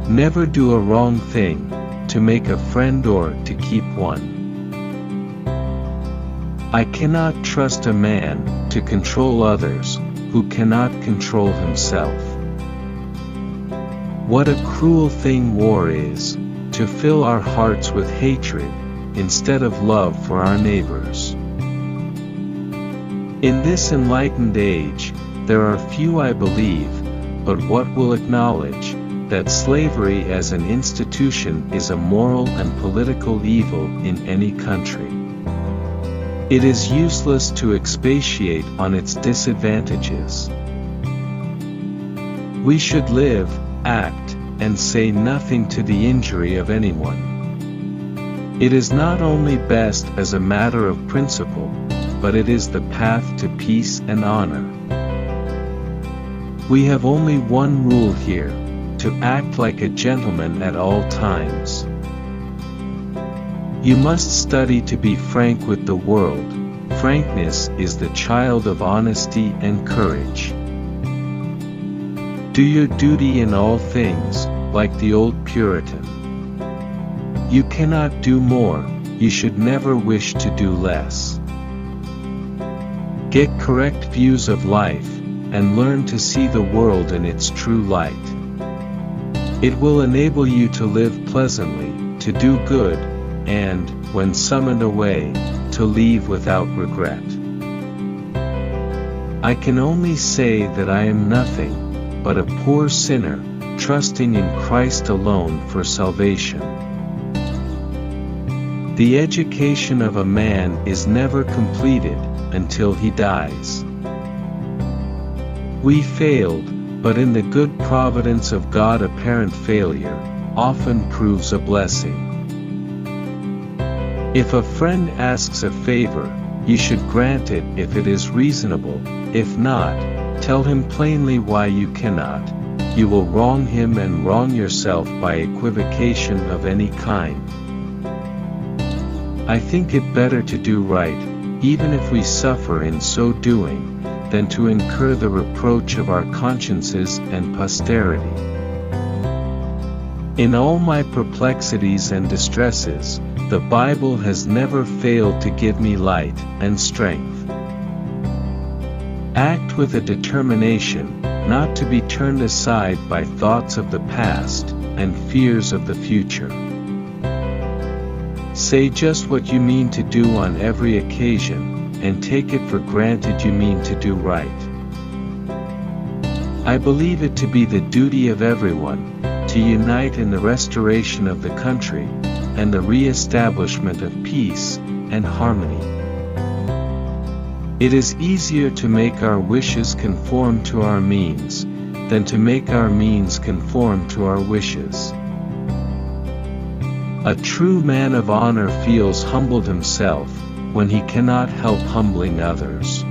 Never do a wrong thing, to make a friend or to keep one. I cannot trust a man to control others, who cannot control himself. What a cruel thing war is, to fill our hearts with hatred, instead of love for our neighbors. In this enlightened age, there are few, I believe, but what will acknowledge that slavery as an institution is a moral and political evil in any country. It is useless to expatiate on its disadvantages. We should live, act, and say nothing to the injury of anyone. It is not only best as a matter of principle, but it is the path to peace and honor. We have only one rule here, to act like a gentleman at all times. You must study to be frank with the world. Frankness is the child of honesty and courage. Do your duty in all things, like the old Puritan. You cannot do more, you should never wish to do less. Get correct views of life, and learn to see the world in its true light. It will enable you to live pleasantly, to do good, and, when summoned away, to leave without regret. I can only say that I am nothing, but a poor sinner, trusting in Christ alone for salvation. The education of a man is never completed, until he dies. We failed, but in the good providence of God apparent failure often proves a blessing. If a friend asks a favor, you should grant it if it is reasonable. If not, tell him plainly why you cannot. You will wrong him and wrong yourself by equivocation of any kind. I think it better to do right, even if we suffer in so doing, than to incur the reproach of our consciences and posterity. In all my perplexities and distresses, the Bible has never failed to give me light and strength. Act with a determination, not to be turned aside by thoughts of the past, and fears of the future. Say just what you mean to do on every occasion, and take it for granted you mean to do right. I believe it to be the duty of everyone, to unite in the restoration of the country, and the re-establishment of peace and harmony. It is easier to make our wishes conform to our means, than to make our means conform to our wishes. A true man of honor feels humbled himself, when he cannot help humbling others.